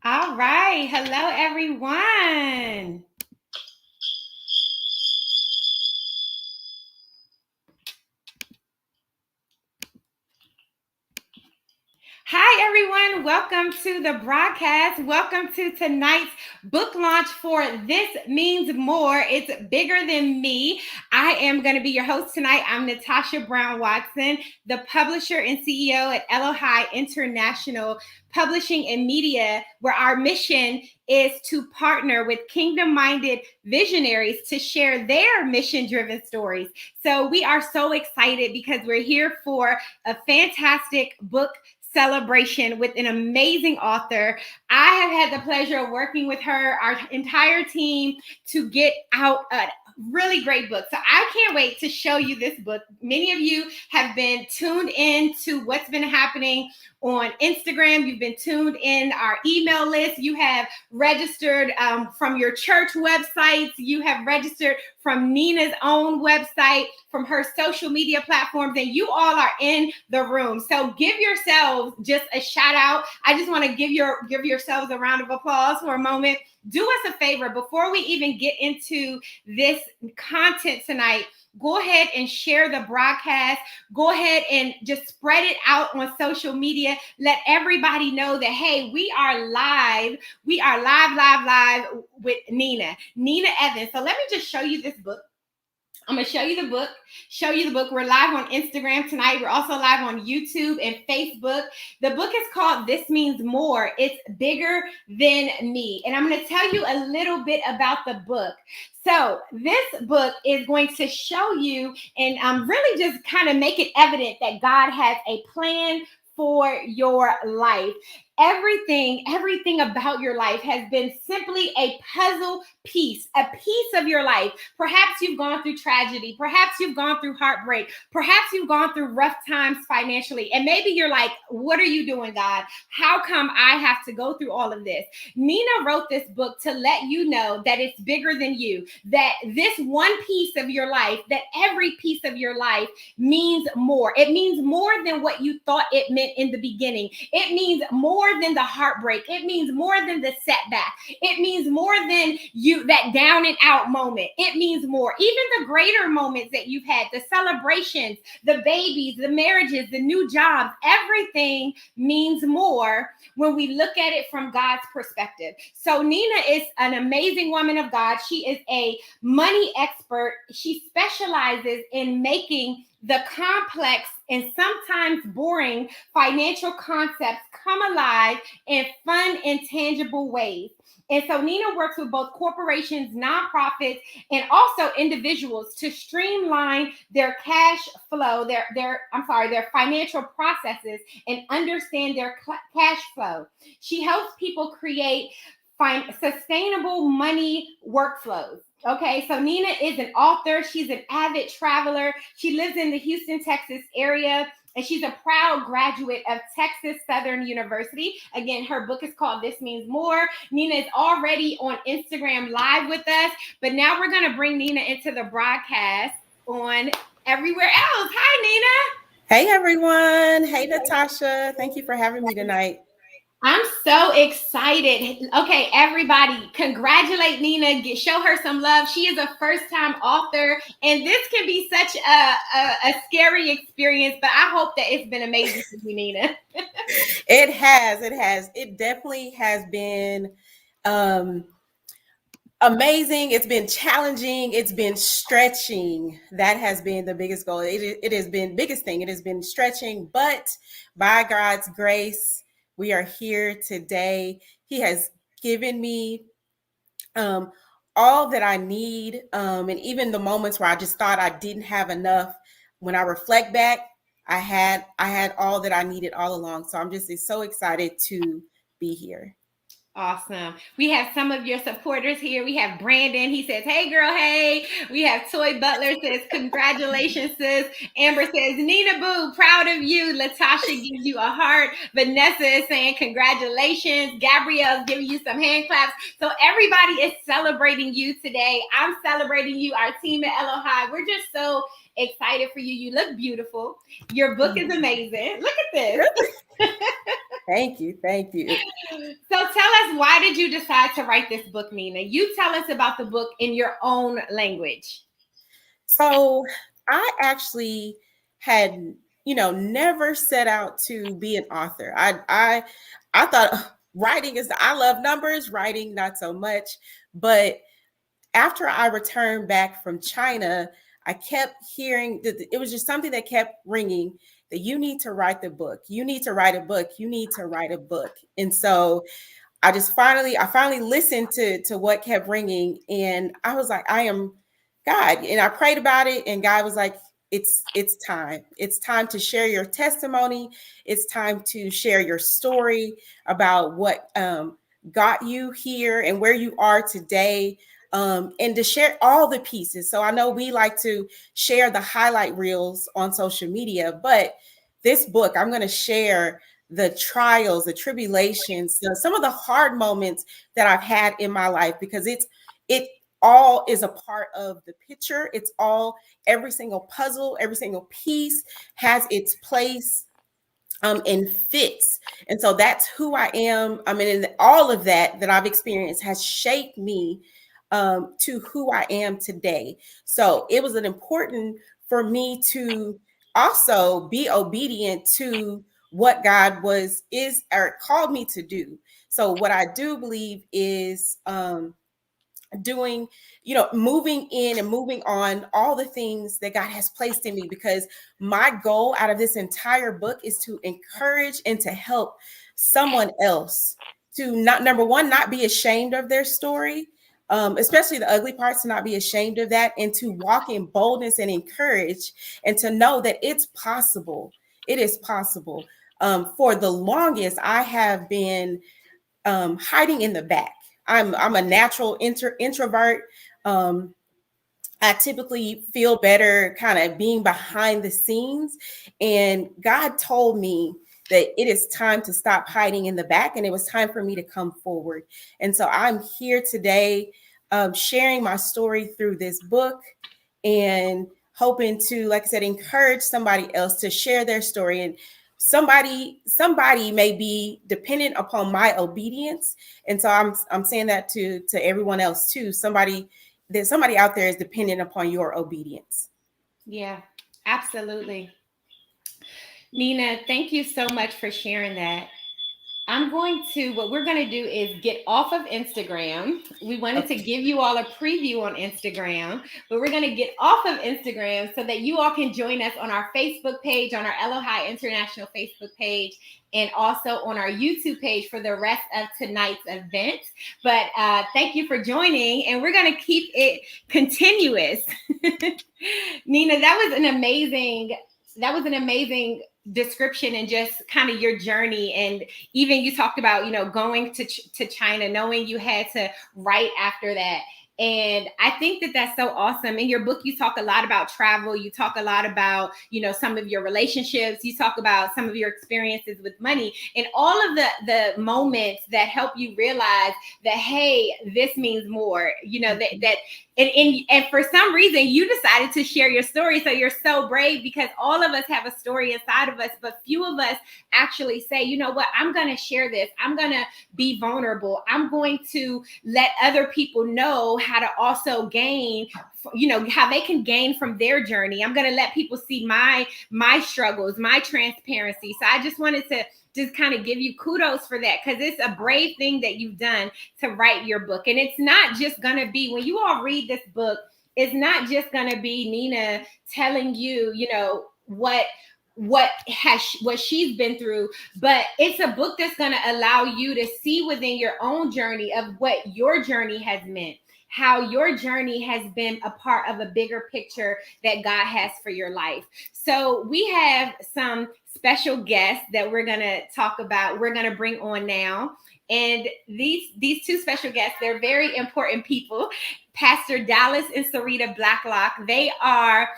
All right. Hello, everyone. Hi, everyone. Welcome to the broadcast. Welcome to tonight's book launch for This Means More. It's Bigger Than Me. I am going to be your host tonight. I'm Natasha Brown Watson, the publisher and CEO at ELOHAI International Publishing and Media, where our mission is to partner with kingdom-minded visionaries to share their mission-driven stories. So we are so excited because we're here for a fantastic book celebration with an amazing author. I have had the pleasure of working with her, our entire team, to get out a really great book. So I can't wait to show you this book. Many of you have been tuned in to what's been happening on Instagram. You've been tuned in our email list. You have registered from your church websites. You have registered from Nina's own website, from her social media platforms, and you all are in the room. So give yourselves just a shout out. I just want to give yourselves a round of applause for a moment. Do us a favor before we even get into this content tonight. Go ahead and share the broadcast. Go ahead and just spread it out on social media. Let everybody know that, hey, we are live. We are live with Nina Evans. So let me just show you this book. I'm going to show you the book. We're live on Instagram tonight. We're also live on YouTube and Facebook. The book is called This Means More. It's Bigger Than Me. And I'm going to tell you a little bit about the book. So this book is going to show you and really just kind of make it evident that God has a plan for your life. Everything about your life has been simply a puzzle piece, a piece of your life. Perhaps you've gone through tragedy. Perhaps you've gone through heartbreak. Perhaps you've gone through rough times financially. And maybe you're like, what are you doing, God? How come I have to go through all of this? Nina wrote this book to let you know that it's bigger than you, that this one piece of your life, that every piece of your life means more. It means more than what you thought it meant in the beginning. It means more than the heartbreak. It means more than the setback. It means more than that down and out moment. It means more. Even the greater moments that you've had, the celebrations, the babies, the marriages, the new jobs, everything means more when we look at it from God's perspective. So Nina is an amazing woman of God. She is a money expert. She specializes in making the complex and sometimes boring financial concepts come alive in fun and tangible ways. And so Nina works with both corporations, nonprofits, and also individuals to streamline their cash flow, their financial processes, and understand their cash flow. She helps people create sustainable money workflows. Okay, so Nina is an author. She's an avid traveler. She lives in the Houston, Texas area, and she's a proud graduate of Texas Southern University. Again, her book is called This Means More. Nina is already on Instagram Live with us, but now we're going to bring Nina into the broadcast on everywhere else. Hi, Nina. Hey, everyone. Hey, Natasha. Thank you for having me tonight. I'm so excited. Okay, everybody, congratulate Nina. Show her some love. She is a first-time author, and this can be such a scary experience, but I hope that it's been amazing for you, Nina. It has. It definitely has been amazing. It's been challenging. It's been stretching. That has been the biggest goal. It has been biggest thing. It has been stretching, but by God's grace, we are here today. He has given me all that I need. And even the moments where I just thought I didn't have enough, when I reflect back, I had all that I needed all along. So I'm just so excited to be here. Awesome. We have some of your supporters here. We have Brandon. He says, hey, girl, hey. We have Toy Butler says, congratulations, sis. Amber says, Nina Boo, proud of you. Latasha gives you a heart. Vanessa is saying, congratulations. Gabrielle's giving you some hand claps. So everybody is celebrating you today. I'm celebrating you, our team at ELOHAI. We're just so excited for you. You look beautiful. Your book is amazing. Look at this. Thank you. So tell us, why did you decide to write this book, Nina? You tell us about the book in your own language. So I actually had, never set out to be an author. I thought writing I love numbers, writing not so much. But after I returned back from China, I kept hearing that it was just something that kept ringing, that you need to write the book. You need to write a book. You need to write a book. And so I finally listened to what kept ringing, and I was like, I am God. And I prayed about it, and God was like, it's time. It's time to share your testimony. It's time to share your story about what got you here and where you are today. And to share all the pieces. So I know we like to share the highlight reels on social media, but this book, I'm going to share the trials, the tribulations, some of the hard moments that I've had in my life, because it all is a part of the picture. It's all, every single puzzle, every single piece has its place and fits. And so that's who I am. I mean, and all of that I've experienced has shaped me to who I am today. So it was important for me to also be obedient to what God is or called me to do. So what I do believe is doing, moving in and moving on all the things that God has placed in me, because my goal out of this entire book is to encourage and to help someone else to number one, not be ashamed of their story, especially the ugly parts, to not be ashamed of that, and to walk in boldness and encourage, and to know that it's possible. It is possible. For the longest, I have been hiding in the back. I'm a natural introvert. I typically feel better kind of being behind the scenes. And God told me that it is time to stop hiding in the back, and it was time for me to come forward. And so I'm here today sharing my story through this book, and hoping to, like I said, encourage somebody else to share their story. And somebody may be dependent upon my obedience. And so I'm saying that to everyone else too. There's somebody out there is dependent upon your obedience. Yeah, absolutely. Nina, thank you so much for sharing that. What we're going to do is get off of Instagram. We wanted to Okay. give you all a preview on Instagram, but we're going to get off of Instagram so that you all can join us on our Facebook page, on our ELOHAI International Facebook page, and also on our YouTube page for the rest of tonight's event. But thank you for joining, and we're going to keep it continuous. Nina, that was an amazing description and just kind of your journey. And even you talked about, going to China, knowing you had to write after that. And I think that that's so awesome. In your book, you talk a lot about travel. You talk a lot about, some of your relationships. You talk about some of your experiences with money and all of the moments that help you realize that, hey, this means more, and for some reason you decided to share your story. So you're so brave, because all of us have a story inside of us, but few of us actually say, you know what, I'm going to share this. I'm going to be vulnerable. I'm going to let other people know how to also gain, how they can gain from their journey. I'm going to let people see my struggles, my transparency. So I just wanted to just kind of give you kudos for that, because it's a brave thing that you've done to write your book. And it's not just going to be, when you all read this book, it's not just going to be Nina telling you, what she's been through, but it's a book that's going to allow you to see within your own journey of what your journey has meant, how your journey has been a part of a bigger picture that God has for your life. So we have some special guests that we're going to talk about, we're going to bring on now. And these two special guests, they're very important people. Pastor Dallas and Sarita Blacklock. They are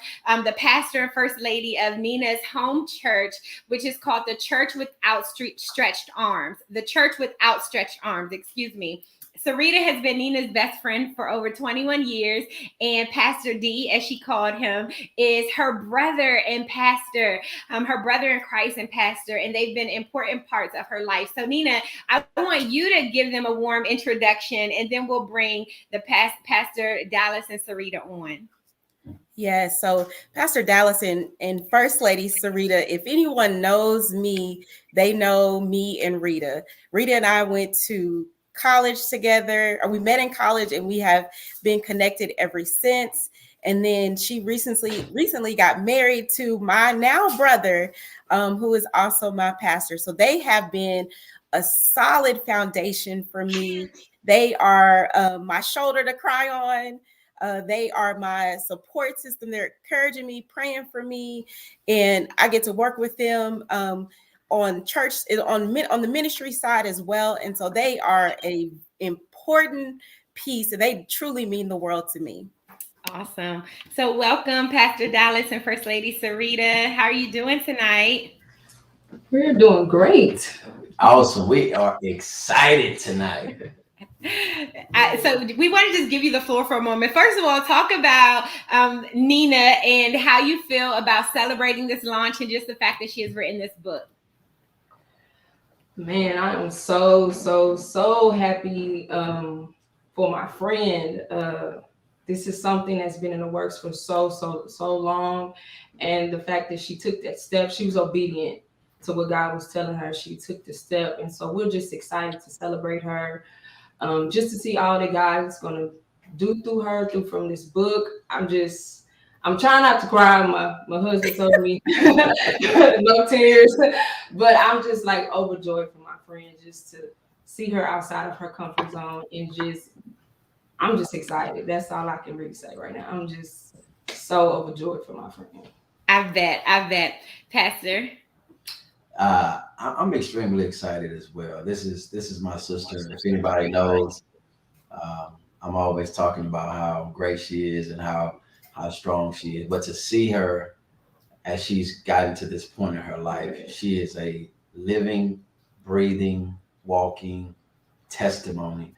the pastor and first lady of Nina's home church, which is called the Church with Outstretched Arms. The Church with Outstretched Arms, excuse me. Sarita has been Nina's best friend for over 21 years, and Pastor D, as she called him, is her brother and pastor, her brother in Christ and pastor, and they've been important parts of her life. So Nina, I want you to give them a warm introduction, and then we'll bring the Pastor Dallas and Sarita on. Yes. So Pastor Dallas and First Lady Sarita, if anyone knows me, they know me and Rita. Rita and I went to college together, or we met in college, and we have been connected ever since. And then she recently got married to my now brother, who is also my pastor. So they have been a solid foundation for me. They are my shoulder to cry on. They are my support system. They're encouraging me, praying for me, and I get to work with them on church, on the ministry side as well. And so they are a important piece, and they truly mean the world to me. Awesome. So welcome, Pastor Dallas and First Lady Sarita. How are you doing tonight? We're doing great. Awesome. We are excited tonight. So we want to just give you the floor for a moment. First of all, talk about Nina and how you feel about celebrating this launch and just the fact that she has written this book. Man, I am so happy for my friend. This is something that's been in the works for so long. And the fact that she took that step, she was obedient to what God was telling her. She took the step. And so we're just excited to celebrate her. Just to see all that God is going to do through her, from this book. I'm trying not to cry. My husband told me no tears, but I'm just like overjoyed for my friend, just to see her outside of her comfort zone, and I'm just excited. That's all I can really say right now. I'm just so overjoyed for my friend. I bet. Pastor? I'm extremely excited as well. This is my sister. If anybody knows, I'm always talking about how great she is and how strong she is. But to see her as she's gotten to this point in her life, she is a living, breathing, walking testimony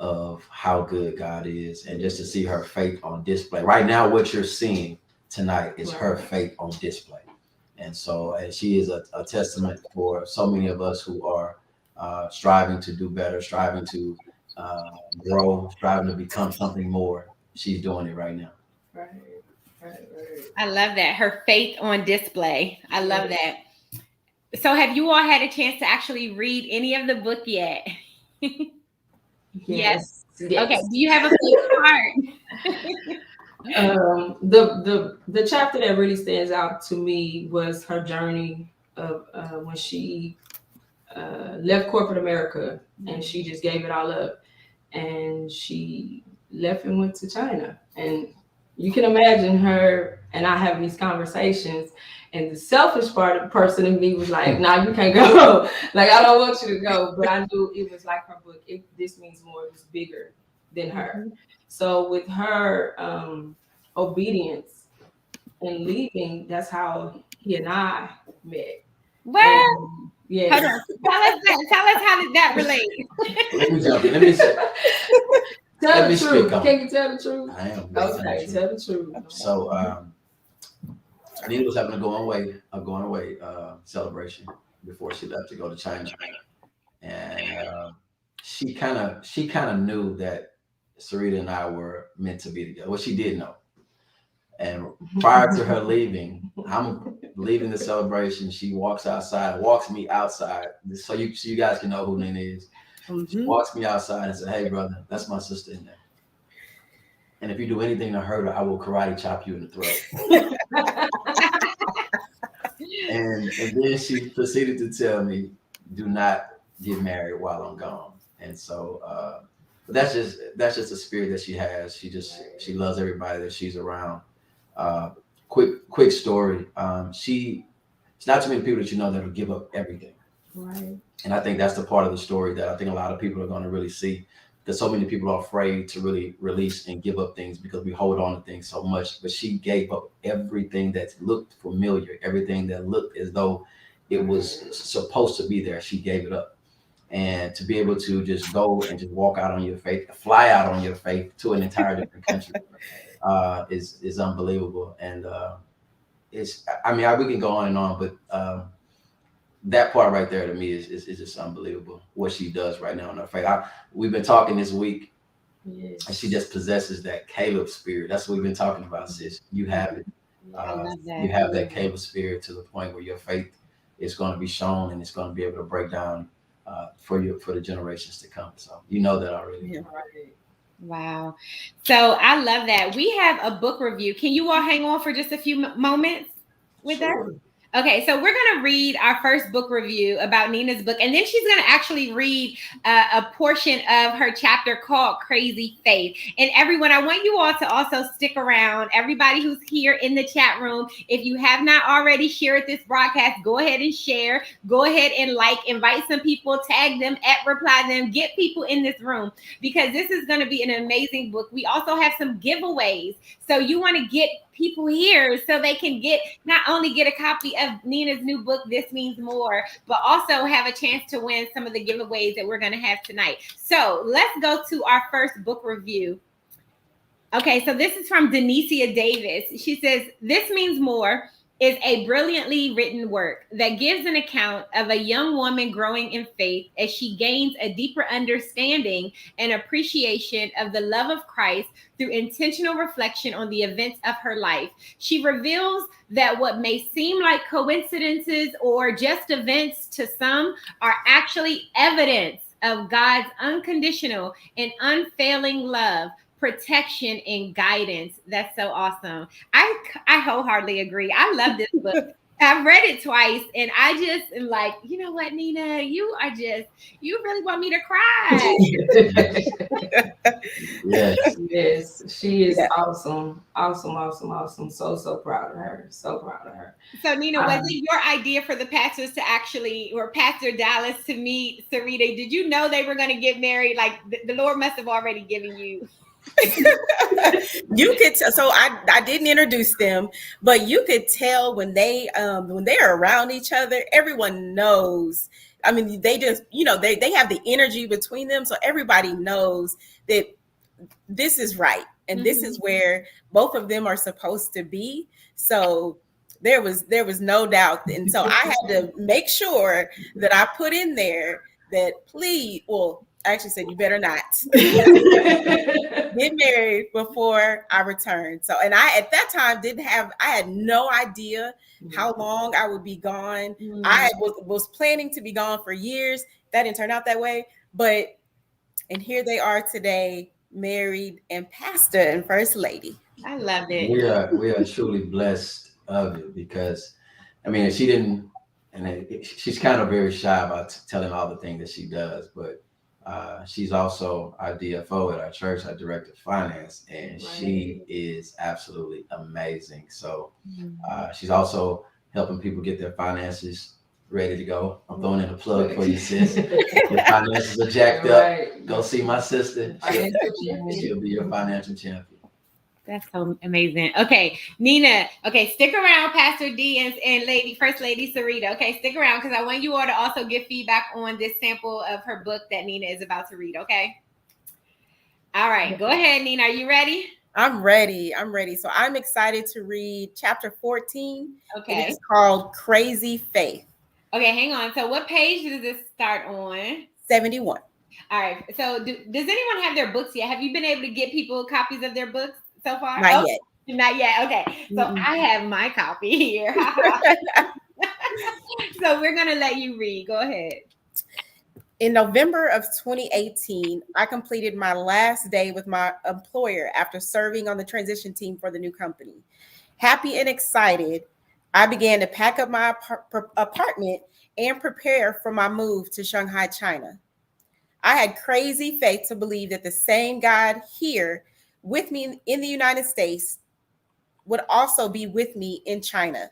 of how good God is, and just to see her faith on display. Right now, what you're seeing tonight is her faith on display. And so she is a testament for so many of us who are striving to do better, striving to grow, striving to become something more. She's doing it right now. Right, right, right. I love that. Her faith on display. I love that. So have you all had a chance to actually read any of the book yet? Yes. Okay. Do you have a favorite part? The chapter that really stands out to me was her journey of when she left corporate America and she just gave it all up, and she left and went to China. And you can imagine her and I having these conversations, and the selfish person in me was like, "Nah, you can't go. Like, I don't want you to go." But I knew it was like her book. This means more. It was bigger than her. So with her obedience and leaving, that's how he and I met. Well, yeah. Tell us how did that relate? Let me jump in. Let me tell the truth. Can you tell the truth? I am. Okay, tell the truth. So Anita was having a going away celebration before she left to go to China, and she kind of knew that Sarita and I were meant to be together. Well, she did know. And prior to her leaving, I'm leaving the celebration. She walks me outside. So you guys can know who Nina is. She walks me outside and said, "Hey, brother, that's my sister in there. And if you do anything to hurt her, I will karate chop you in the throat." and then she proceeded to tell me, "Do not get married while I'm gone." And so that's just a spirit that she has. She loves everybody that she's around. Quick story. It's not too many people that you know that will give up everything. Right. And I think that's the part of the story that I think a lot of people are going to really see, because so many people are afraid to really release and give up things because we hold on to things so much. But she gave up everything that looked familiar, everything that looked as though it was supposed to be there. She gave it up. And to be able to just go and just walk out on your faith, fly out on your faith to an entire different country is unbelievable. And we can go on and on, but that part right there to me is just unbelievable what she does right now in her faith. We've been talking this week, and she just possesses that Caleb spirit. That's what we've been talking about, sis. You have it. You have that Caleb spirit to the point where your faith is going to be shown, and it's going to be able to break down for the generations to come. So you know that already. Yeah. Wow. So I love that. We have a book review. Can you all hang on for just a few moments with us? Okay, so we're going to read our first book review about Nina's book, and then she's going to actually read a portion of her chapter called Crazy Faith. And everyone, I want you all to also stick around. Everybody who's here in the chat room, if you have not already shared this broadcast, go ahead and share. Go ahead and invite some people, tag them, reply them, get people in this room, because this is going to be an amazing book. We also have some giveaways. So you want to get people here so they can not only get a copy of Nina's new book, This Means More, but also have a chance to win some of the giveaways that we're going to have tonight. So let's go to our first book review. Okay, so this is from Denicia Davis. She says, This Means More is a brilliantly written work that gives an account of a young woman growing in faith as she gains a deeper understanding and appreciation of the love of Christ through intentional reflection on the events of her life. She reveals that what may seem like coincidences or just events to some are actually evidence of God's unconditional and unfailing love, protection, and guidance. That's so awesome. I wholeheartly agree. I love this book. I've read it twice, and I just am like, you know what, Nina, you really want me to cry. Yes, she is awesome. So proud of her. So proud of her. So, Nina, was it your idea for the pastors to actually, or Pastor Dallas to meet Sarita? Did you know they were going to get married? Like the Lord must have already given you. You could so I didn't introduce them, but you could tell when they're around each other, everyone knows. I mean, they just, they have the energy between them, so everybody knows that this is right, and this is where both of them are supposed to be. So There was no doubt. And so I had to make sure that I put in there that please, well, I actually said you better not get married before I returned. So, and I at that time I had no idea how long I would be gone. I was planning to be gone for years. That didn't turn out that way, but and here they are today, married and pastor and first lady. I love it. We are truly blessed of it because, I mean, she didn't, and she's kind of very shy about telling all the things that she does, but she's also our DFO at our church, our director of finance, and she is absolutely amazing. So she's also helping people get their finances ready to go. I'm throwing in a plug for you, sis. Your finances are jacked up. Go see my sister. She'll be your financial champion. That's so amazing. Okay, Nina. Okay, stick around, Pastor D and Lady First Lady Sarita. Okay, stick around because I want you all to also give feedback on this sample of her book that Nina is about to read. Okay. All right, go ahead, Nina. Are you ready? I'm ready. So I'm excited to read chapter 14. Okay. It is called Crazy Faith. Okay, hang on. So what page does this start on? 71. All right. So does anyone have their books yet? Have you been able to get people copies of their books so far? Not yet. Not yet. Okay. So I have my copy here. So we're going to let you read. Go ahead. In November of 2018, I completed my last day with my employer after serving on the transition team for the new company. Happy and excited, I began to pack up my apartment and prepare for my move to Shanghai, China. I had crazy faith to believe that the same God here with me in the United States would also be with me in China.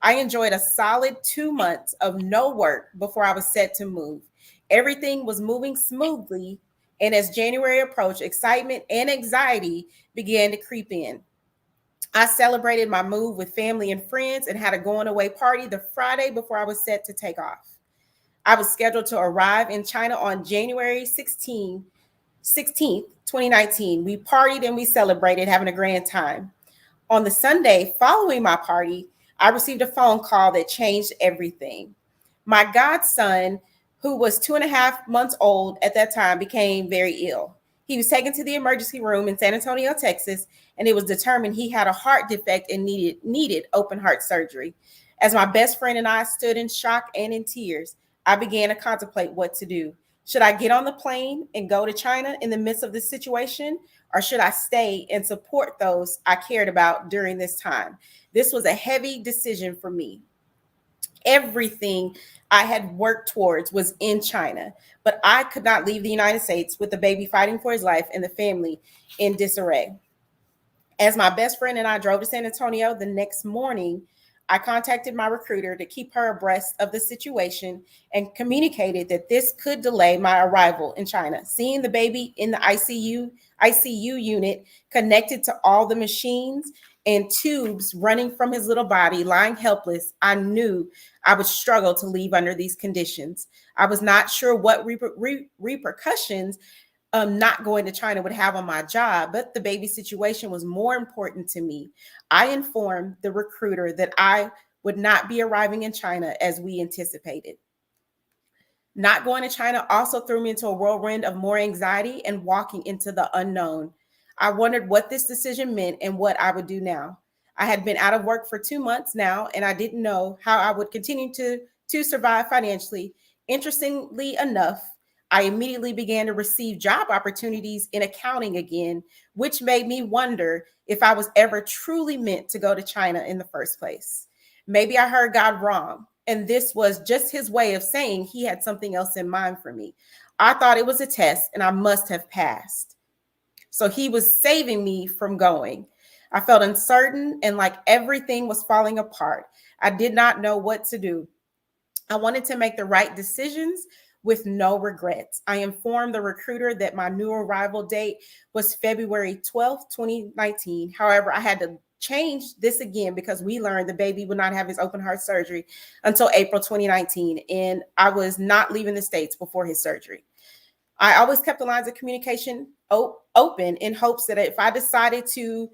I enjoyed a solid 2 months of no work before I was set to move. Everything was moving smoothly, and as January approached, excitement and anxiety began to creep in. I celebrated my move with family and friends and had a going away party the Friday before I was set to take off. I was scheduled to arrive in China on January 16th, 2019. We partied and we celebrated, having a grand time. On the Sunday following my party, I received a phone call that changed everything. My godson, who was 2.5 months old at that time, became very ill. He was taken to the emergency room in San Antonio, Texas, and it was determined he had a heart defect and needed open heart surgery. As my best friend and I stood in shock and in tears, I began to contemplate what to do. Should I get on the plane and go to China in the midst of this situation, or should I stay and support those I cared about during this time? This was a heavy decision for me. Everything I had worked towards was in China, but I could not leave the United States with the baby fighting for his life and the family in disarray. As my best friend and I drove to San Antonio the next morning, I contacted my recruiter to keep her abreast of the situation and communicated that this could delay my arrival in China. Seeing the baby in the ICU unit connected to all the machines and tubes running from his little body, lying helpless, I knew I would struggle to leave under these conditions. I was not sure what repercussions not going to China would have on my job, but the baby situation was more important to me. I informed the recruiter that I would not be arriving in China as we anticipated. Not going to China also threw me into a whirlwind of more anxiety and walking into the unknown. I wondered what this decision meant and what I would do now. I had been out of work for 2 months now, and I didn't know how I would continue to survive financially. Interestingly enough, I immediately began to receive job opportunities in accounting again, which made me wonder if I was ever truly meant to go to China in the first place. Maybe I heard God wrong, and this was just his way of saying he had something else in mind for me. I thought it was a test and I must have passed. So he was saving me from going. I felt uncertain and like everything was falling apart. I did not know what to do. I wanted to make the right decisions with no regrets. I informed the recruiter that my new arrival date was February 12th, 2019. However, I had to change this again because we learned the baby would not have his open heart surgery until April 2019, and I was not leaving the States before his surgery. I always kept the lines of communication open in hopes that if I decided to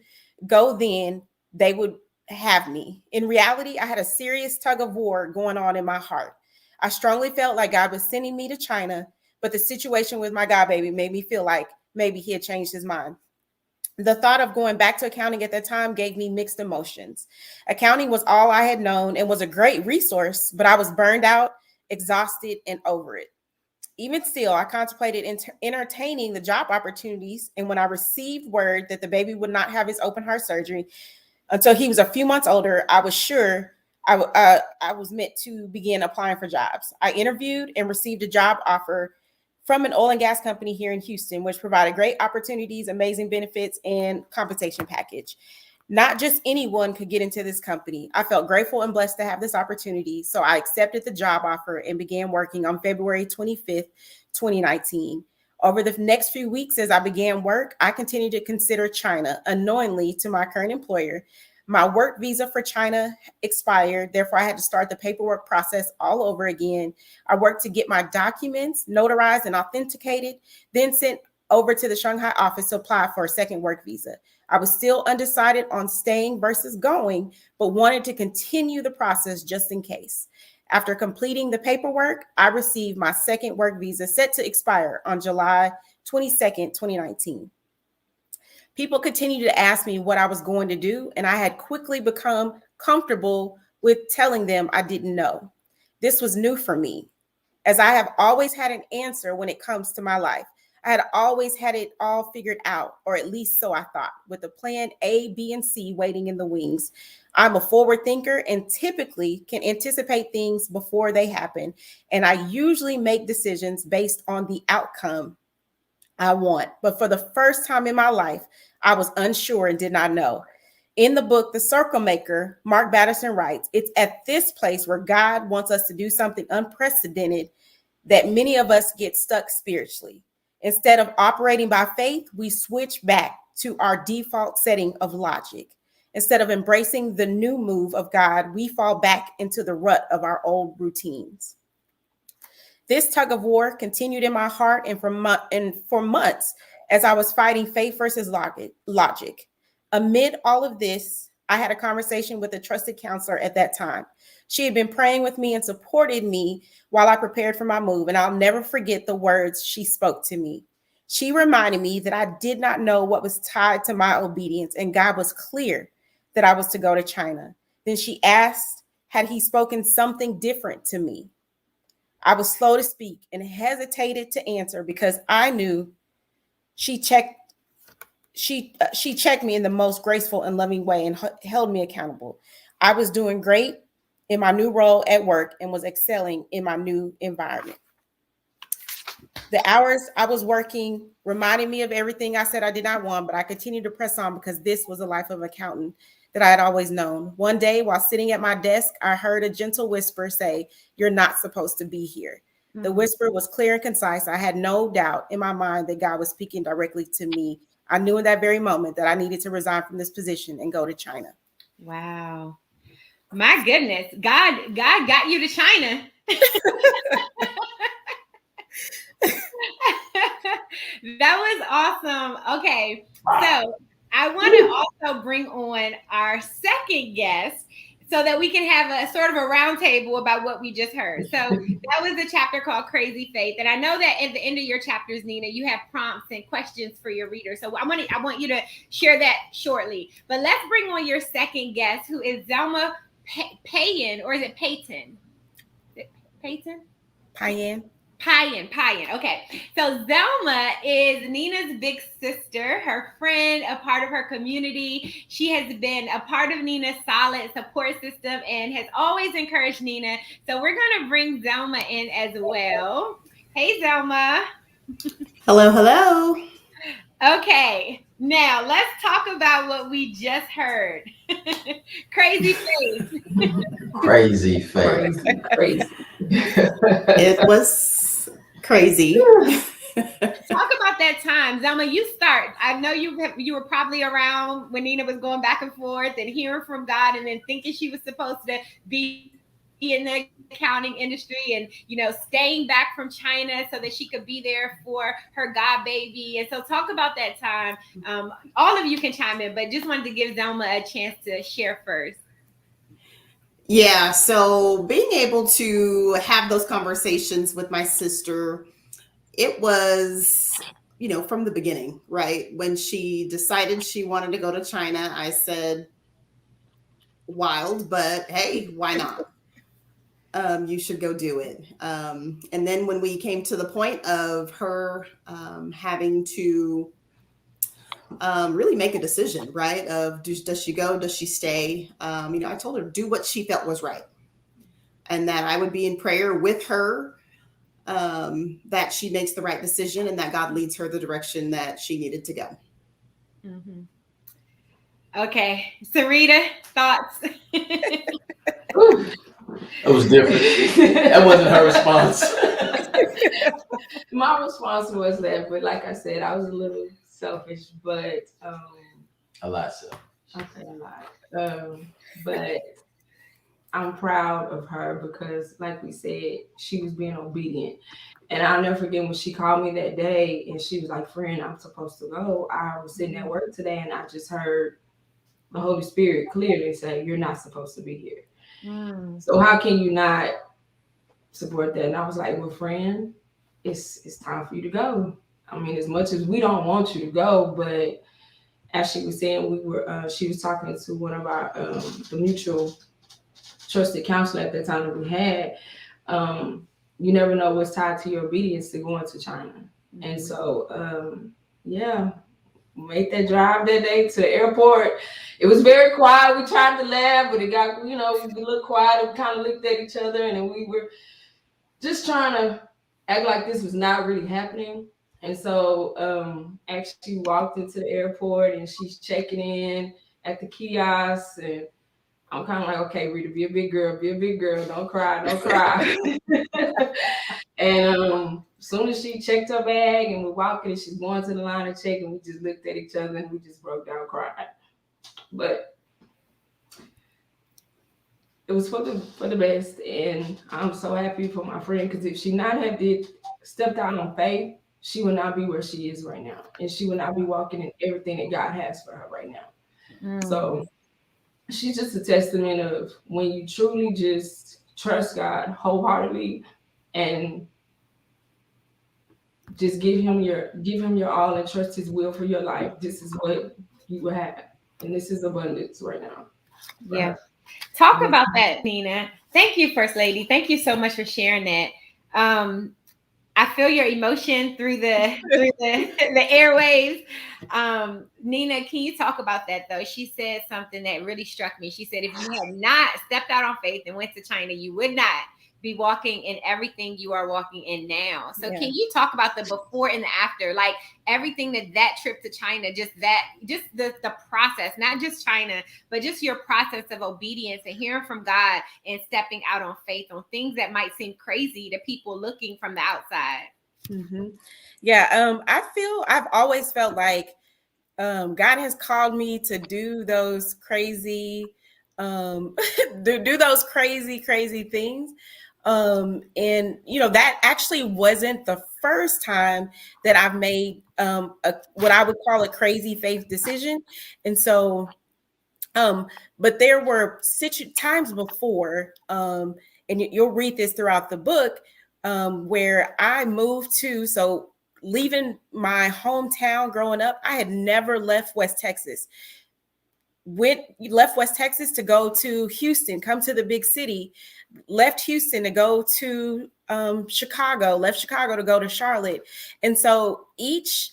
go then, they would have me. In reality, I had a serious tug of war going on in my heart. I strongly felt like God was sending me to China, but the situation with my god baby made me feel like maybe he had changed his mind. The thought of going back to accounting at that time gave me mixed emotions. Accounting was all I had known and was a great resource, but I was burned out, exhausted, and over it. Even still, I contemplated entertaining the job opportunities. And when I received word that the baby would not have his open heart surgery until he was a few months older, I was sure I was meant to begin applying for jobs. I interviewed and received a job offer from an oil and gas company here in Houston, which provided great opportunities, amazing benefits, and compensation package. Not just anyone could get into this company. I felt grateful and blessed to have this opportunity. So I accepted the job offer and began working on February 25th, 2019. Over the next few weeks, as I began work, I continued to consider China unknowingly to my current employer. My work visa for China expired. Therefore, I had to start the paperwork process all over again. I worked to get my documents notarized and authenticated, then sent over to the Shanghai office to apply for a second work visa. I was still undecided on staying versus going, but wanted to continue the process just in case. After completing the paperwork, I received my second work visa set to expire on July 22nd, 2019. People continued to ask me what I was going to do, and I had quickly become comfortable with telling them I didn't know. This was new for me, as I have always had an answer when it comes to my life. I had always had it all figured out, or at least so I thought, with a plan A, B, and C waiting in the wings. I'm a forward thinker and typically can anticipate things before they happen, and I usually make decisions based on the outcome I want. But for the first time in my life, I was unsure and did not know. In the book, The Circle Maker, Mark Batterson writes, it's at this place where God wants us to do something unprecedented that many of us get stuck spiritually. Instead of operating by faith, we switch back to our default setting of logic. Instead of embracing the new move of God, we fall back into the rut of our old routines. This tug of war continued in my heart and for months as I was fighting faith versus logic. Amid all of this, I had a conversation with a trusted counselor at that time. She had been praying with me and supported me while I prepared for my move, and I'll never forget the words she spoke to me. She reminded me that I did not know what was tied to my obedience, and God was clear that I was to go to China. Then she asked, had he spoken something different to me? I was slow to speak and hesitated to answer because I knew she checked me in the most graceful and loving way and held me accountable. I was doing great in my new role at work and was excelling in my new environment. The hours I was working reminded me of everything I said I did not want, but I continued to press on because this was a life of an accountant that I had always known. One day, while sitting at my desk, I heard a gentle whisper say, "You're not supposed to be here." Mm-hmm. The whisper was clear and concise. I had no doubt in my mind that God was speaking directly to me. I knew in that very moment that I needed to resign from this position and go to China. Wow. My goodness. God got you to China. That was awesome. Okay. So I want to also bring on our second guest so that we can have a sort of a roundtable about what we just heard. So that was a chapter called Crazy Faith. And I know that at the end of your chapters, Nina, you have prompts and questions for your readers. So I want you to share that shortly. But let's bring on your second guest, who is Zelma Payen, or is it Payton? Is it Payton? Payen. Okay. So Zelma is Nina's big sister, her friend, a part of her community. She has been a part of Nina's solid support system and has always encouraged Nina. So we're going to bring Zelma in as well. Hey, Zelma. Hello. Okay. Now let's talk about what we just heard. Crazy faith. Crazy faith. Crazy. It was crazy. Talk about that time, Zelma. You start. I know you were probably around when Nina was going back and forth and hearing from God, and then thinking she was supposed to be in the accounting industry and, staying back from China so that she could be there for her god baby. And so talk about that time. All of you can chime in, but just wanted to give Zelma a chance to share first. Yeah, so being able to have those conversations with my sister, it was, from the beginning, right? When she decided she wanted to go to China, I said, wild, but hey, why not? You should go do it. And then when we came to the point of her having to really make a decision, right? Of does she go? Does she stay? I told her do what she felt was right, and that I would be in prayer with her, that she makes the right decision, and that God leads her the direction that she needed to go. Mm-hmm. Okay, Sarita, thoughts? It was different. That wasn't her response. My response was that, but like I said, I was a little selfish, but A lot, so. okay, a lot. But I'm proud of her because, like we said, she was being obedient. And I'll never forget when she called me that day and she was like, "Friend, I'm supposed to go. I was sitting at work today and I just heard the Holy Spirit clearly say, you're not supposed to be here. So how can you not support that?" And I was like, "Well, friend, it's time for you to go. I mean, as much as we don't want you to go, but as she was saying, she was talking to one of our the mutual trusted counselor at that time that we had. You never know what's tied to your obedience to going to China." Mm-hmm. And so, yeah, made that drive that day to the airport. It was very quiet. We tried to laugh, but it got, we a little quiet. We kind of looked at each other, and then we were just trying to act like this was not really happening. And so, actually walked into the airport, and she's checking in at the kiosk, and I'm kind of like, "Okay, Rita, be a big girl, don't cry. And as soon as she checked her bag and we're walking and she's going to the line of check, and we just looked at each other and we just broke down crying. But it was for the best, and I'm so happy for my friend, because if she not have stepped out on faith, she would not be where she is right now, and she would not be walking in everything that God has for her right now. So she's just a testament of when you truly just trust God wholeheartedly and just give him your all and trust his will for your life. This is what you will have, and this is abundance right now. Yeah. Talk about that, Nina. Thank you, First Lady. Thank you so much for sharing that. I feel your emotion through the airwaves. Nina, can you talk about that though? She said something that really struck me. She said, if you had not stepped out on faith and went to China, you would not be walking in everything you are walking in now. So can you talk about the before and the after, like everything that trip to China, just the process, not just China, but just your process of obedience and hearing from God and stepping out on faith on things that might seem crazy to people looking from the outside. Mm-hmm. Yeah. I've always felt like God has called me to do those crazy, do those crazy things. And that actually wasn't the first time that I've made what I would call a crazy faith decision. And so, but there were times before, and you'll read this throughout the book, where I moved to, so leaving my hometown growing up, I had never left West Texas. Left West Texas to go to Houston, come to the big city, left Houston to go to Chicago, left Chicago to go to Charlotte. And so each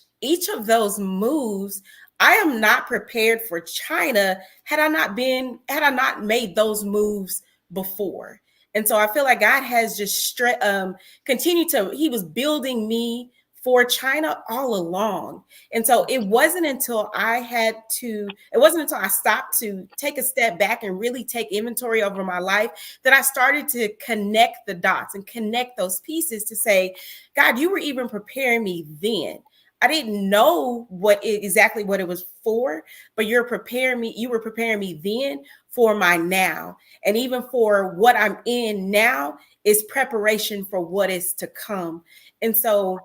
of those moves, I am not prepared for China had I not made those moves before. And so I feel like God has just continued he was building me for China all along. And so it wasn't until I stopped to take a step back and really take inventory over my life that I started to connect the dots and connect those pieces to say, God, you were even preparing me then. I didn't know exactly what it was for, but you were preparing me then for my now. And even for what I'm in now is preparation for what is to come. And so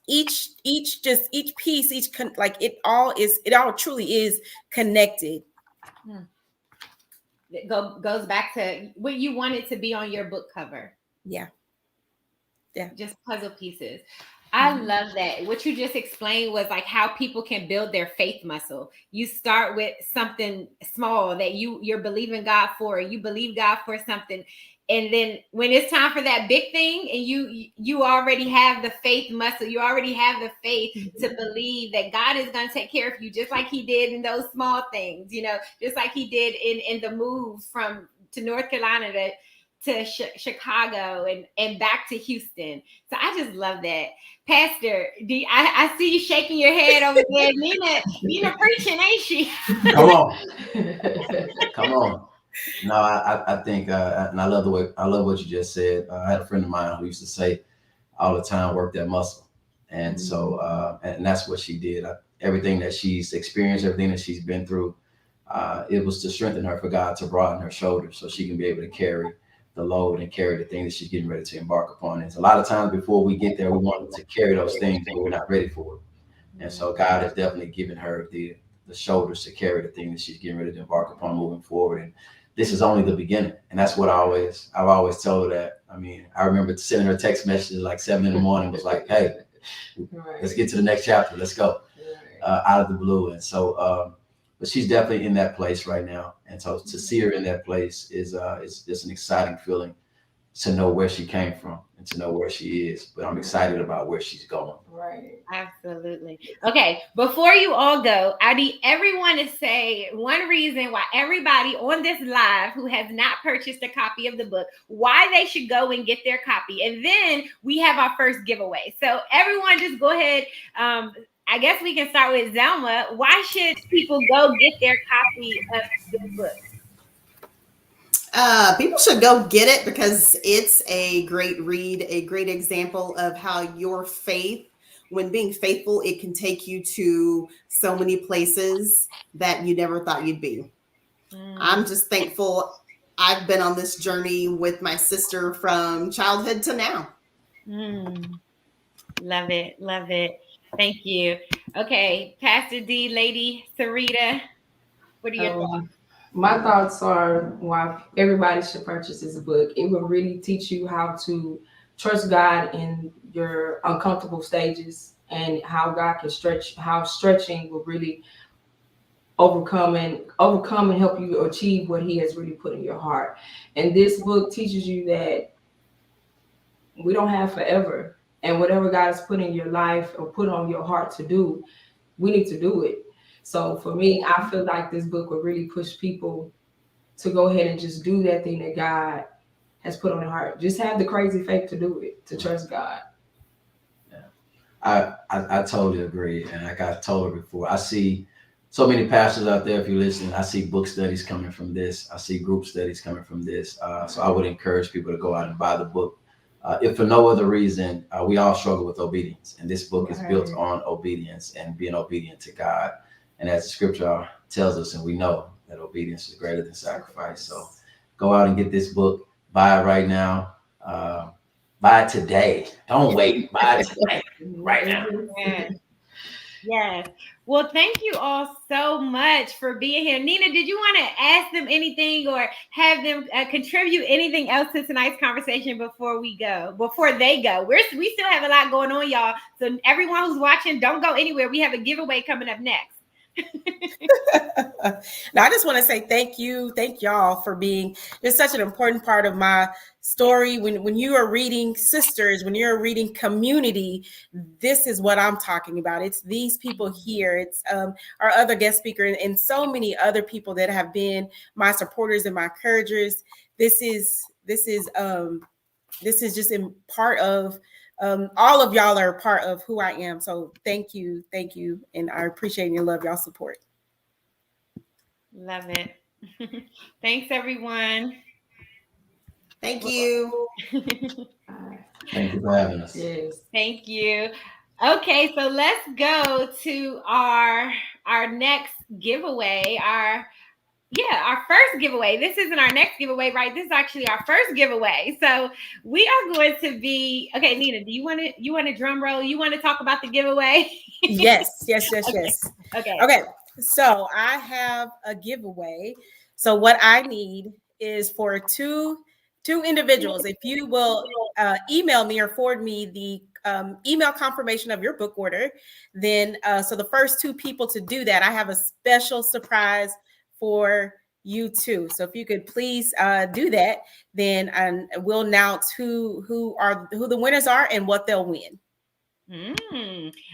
each piece, it all truly is connected. It goes back to what you wanted to be on your book cover. Yeah. Just puzzle pieces. I love that. What you just explained was like how people can build their faith muscle. You start with something small that you're believing God for. You believe God for something, and then when it's time for that big thing, and you already have the faith muscle. You already have the faith to believe that God is going to take care of you, just like He did in those small things. Just like He did in the move to North Carolina to Chicago and back to Houston. So I just love that. Pastor, I see you shaking your head over there. Nina preaching, ain't she? Come on. Come on. No, I think, and I love what you just said. I had a friend of mine who used to say all the time, work that muscle. And so, and that's what she did. Everything that she's experienced, everything that she's been through, it was to strengthen her, for God to broaden her shoulders so she can be able to carry the load and carry the thing that she's getting ready to embark upon. And so a lot of times before we get there, we want to carry those things, but we're not ready for it. And so God has definitely given her the shoulders to carry the thing that she's getting ready to embark upon moving forward. And this is only the beginning. And that's what I've always told her that. I mean, I remember sending her text messages like 7 a.m, was like, hey, let's get to the next chapter. Let's go. Out of the blue. And so, but she's definitely in that place right now. And so to see her in that place is just an exciting feeling, to know where she came from and to know where she is. But I'm excited about where she's going. Right. Absolutely. Okay. Before you all go, I need everyone to say one reason why everybody on this live who has not purchased a copy of the book, why they should go and get their copy. And then we have our first giveaway. So everyone just go ahead. I guess we can start with Zelma. Why should people go get their copy of this book? People should go get it because it's a great read, a great example of how your faith, when being faithful, it can take you to so many places that you never thought you'd be. I'm just thankful I've been on this journey with my sister from childhood to now. Love it. Love it. Thank you. Okay, Pastor D, Lady Sarita, what are your thoughts? My thoughts are why everybody should purchase this book. It will really teach you how to trust God in your uncomfortable stages, and how God can how stretching will really overcome and help you achieve what He has really put in your heart. And this book teaches you that we don't have forever, and whatever God has put in your life or put on your heart to do, we need to do it. So for me, I feel like this book will really push people to go ahead and just do that thing that God has put on their heart. Just have the crazy faith to do it, to trust God. Yeah, I totally agree. And like I told her before, I see so many pastors out there. If you listen, I see book studies coming from this. I see group studies coming from this. So I would encourage people to go out and buy the book. If for no other reason, we all struggle with obedience. And this book is built on obedience and being obedient to God. And as the scripture tells us, and we know that obedience is greater than sacrifice. So go out and get this book. Buy it right now. Buy it today. Don't wait. Buy it today. Right now. Yes. Well, thank you all so much for being here. Nina, did you want to ask them anything or have them contribute anything else to tonight's conversation before they go? We still have a lot going on, y'all. So everyone who's watching, don't go anywhere. We have a giveaway coming up next. Now, I just want to say thank y'all for being just such an important part of my story. When you are reading sisters, when you're reading community, this is what I'm talking about. It's these people here. It's our other guest speaker and so many other people that have been my supporters and my encouragers. This is just in part of all of y'all are a part of who I am. So thank you. And I appreciate and love y'all's support. Love it. Thanks, everyone. Thank you. Thank you for having us. Yes. Thank you. Okay, so let's go to our next giveaway. Our first giveaway. This isn't our next giveaway, right? This is actually our first giveaway. So we are going to be okay. Nina, do you want a drum roll? You want to talk about the giveaway? Yes. Okay. Okay. Okay. So I have a giveaway. So what I need is for two individuals. If you will email me or forward me the email confirmation of your book order, then so the first two people to do that, I have a special surprise for you too. So if you could please do that, then we'll announce who the winners are and what they'll win.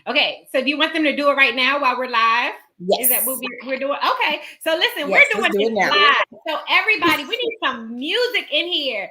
Okay, so do you want them to do it right now while we're live? Yes. Is that what we're doing? Okay, so listen, Yes, we're doing let's do this it now. live. So everybody, we need some music in here.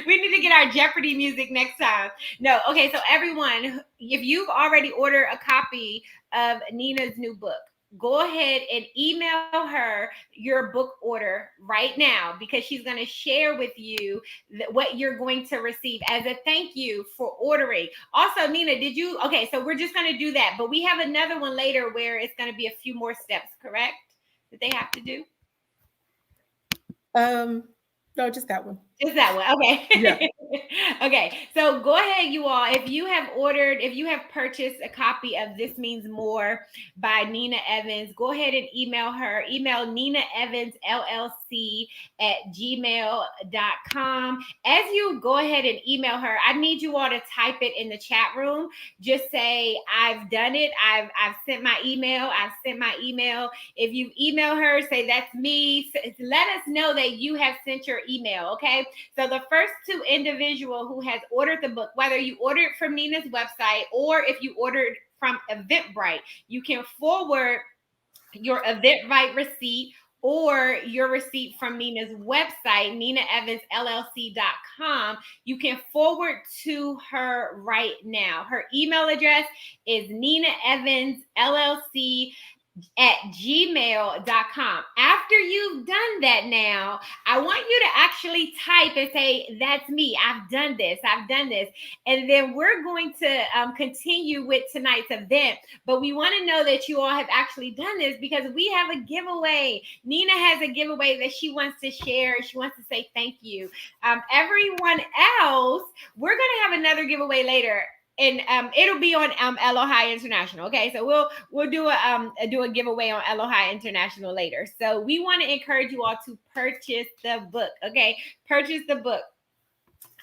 We need to get our Jeopardy music next time. No, okay, so everyone, if you've already ordered a copy of Nina's new book, go ahead and email her your book order right now, because she's going to share with you what you're going to receive as a thank you for ordering. Also, Nina, okay, so we're just going to do that, but we have another one later where it's going to be a few more steps, correct? That they have to do? No, just that one. Just that one. Okay. Yeah. Okay. So go ahead, you all. If you have purchased a copy of This Means More by Nina Evans, go ahead and email her. Email Nina Evans LLC at gmail.com. As you go ahead and email her, I need you all to type it in the chat room. Just say, I've done it. I've sent my email. If you email her, say that's me. Let us know that you have sent your email. Okay. So the first two individual who has ordered the book, whether you ordered from Nina's website or if you ordered from Eventbrite, you can forward your Eventbrite receipt or your receipt from Nina's website, ninaevansllc.com. You can forward to her right now. Her email address is ninaevansllc at gmail.com. After you've done that now, I want you to actually type and say, that's me. I've done this. And then we're going to continue with tonight's event. But we want to know that you all have actually done this, because we have a giveaway. Nina has a giveaway that she wants to share. She wants to say thank you. Everyone else, we're going to have another giveaway later. And it'll be on ELOHAI International. Okay, so we'll do a giveaway on ELOHAI International later. So we want to encourage you all to purchase the book. Okay, purchase the book.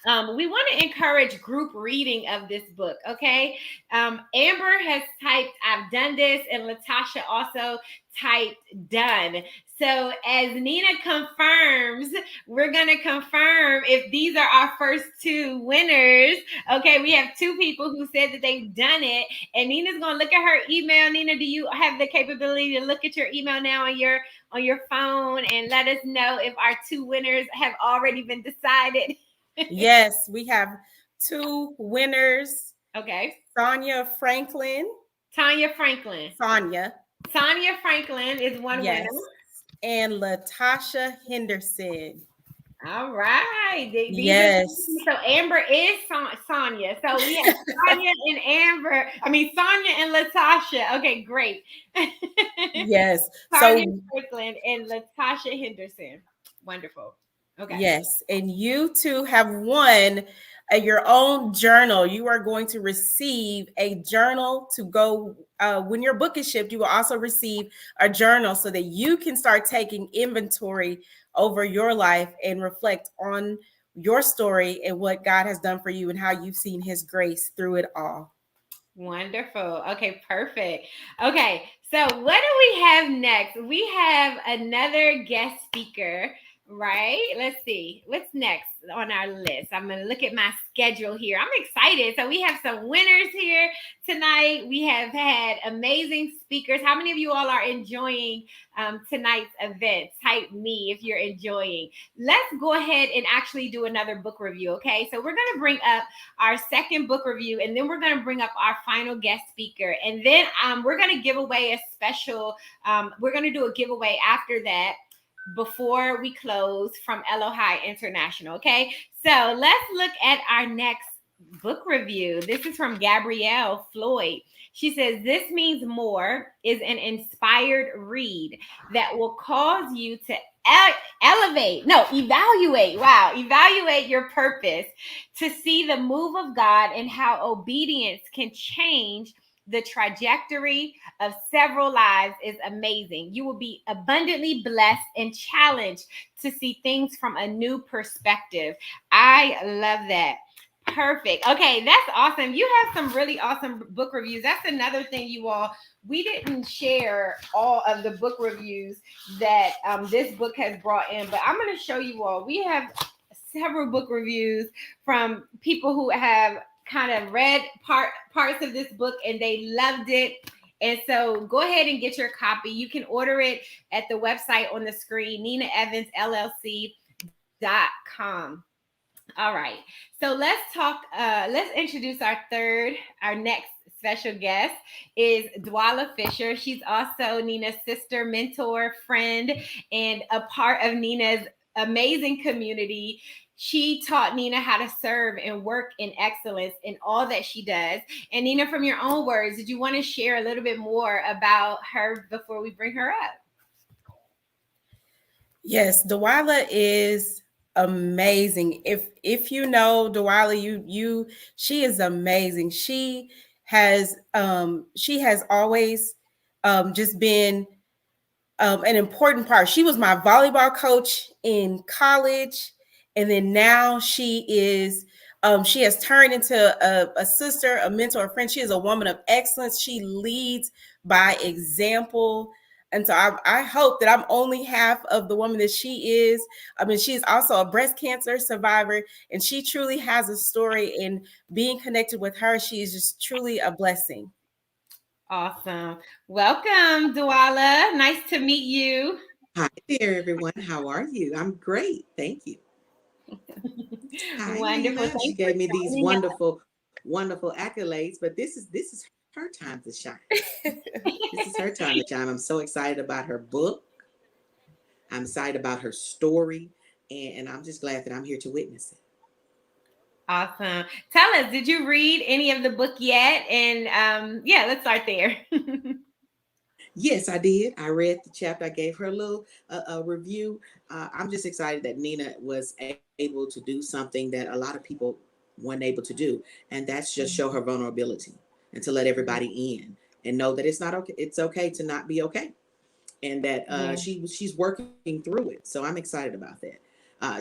We want to encourage group reading of this book. Okay, Amber has typed, I've done this, and Latasha also typed done. So as Nina confirms, we're going to confirm if these are our first two winners. Okay, we have two people who said that they've done it, and Nina's going to look at her email. Nina, do you have the capability to look at your email now on your phone and let us know if our two winners have already been decided? Yes, we have two winners. Okay. Tanya Franklin. Sonia Franklin is one winner. And Latasha Henderson. All right. Yes. So Amber is Sonia. So we have Sonia and Amber. Sonia and Latasha. Okay, great. Yes. Sonia Franklin and Latasha Henderson. Wonderful. Okay. Yes. And you two have won your own journal. You are going to receive a journal to go when your book is shipped. You will also receive a journal so that you can start taking inventory over your life and reflect on your story and what God has done for you and how you've seen his grace through it all. Wonderful. Okay, perfect. Okay, so what do we have next? We have another guest speaker, right? Let's see. What's next on our list? I'm going to look at my schedule here. I'm excited. So we have some winners here tonight. We have had amazing speakers. How many of you all are enjoying tonight's event? Type me if you're enjoying. Let's go ahead and actually do another book review, okay? So we're going to bring up our second book review, and then we're going to bring up our final guest speaker. And then we're going to give away a special, we're going to do a giveaway after that, before we close, from ELOHAI International. Okay, so let's look at our next book review. This is from Gabrielle Floyd. She says, "This Means More is an inspired read that will cause you to evaluate your purpose, to see the move of God and how obedience can change the trajectory of several lives is amazing. You will be abundantly blessed and challenged to see things from a new perspective." I love that. Perfect. Okay, that's awesome. You have some really awesome book reviews. That's another thing, you all. We didn't share all of the book reviews that this book has brought in, but I'm going to show you all. We have several book reviews from people who have kind of read parts of this book and they loved it. And so go ahead and get your copy. You can order it at the website on the screen, NinaEvansLLC.com. All right. So let's introduce our next special guest is Dwala Fisher. She's also Nina's sister, mentor, friend, and a part of Nina's amazing community. She taught Nina how to serve and work in excellence in all that she does. And Nina, from your own words, did you want to share a little bit more about her before we bring her up? Yes, Dwala is amazing. If you know Dwala, she is amazing. She has always just been an important part. She was my volleyball coach in college, and then now she has turned into a sister, a mentor, a friend. She is a woman of excellence. She leads by example. And so I hope that I'm only half of the woman that she is. I mean, she's also a breast cancer survivor, and she truly has a story. And being connected with her, she is just truly a blessing. Awesome. Welcome, Dwala. Nice to meet you. Hi there, everyone. How are you? I'm great. Thank you. Hi, Wonderful. Nina. She Thanks for gave me these joining us. wonderful accolades, but this is her time to shine. This is her time to shine. I'm so excited about her book. I'm excited about her story, and I'm just glad that I'm here to witness it. Awesome. Tell us, did you read any of the book yet? And yeah, let's start there. Yes, I did. I read the chapter. I gave her a little a review. I'm just excited that Nina was able to do something that a lot of people weren't able to do, and that's just show her vulnerability and to let everybody in and know that it's not okay. It's okay to not be okay, and that Yeah. she's working through it. So I'm excited about that.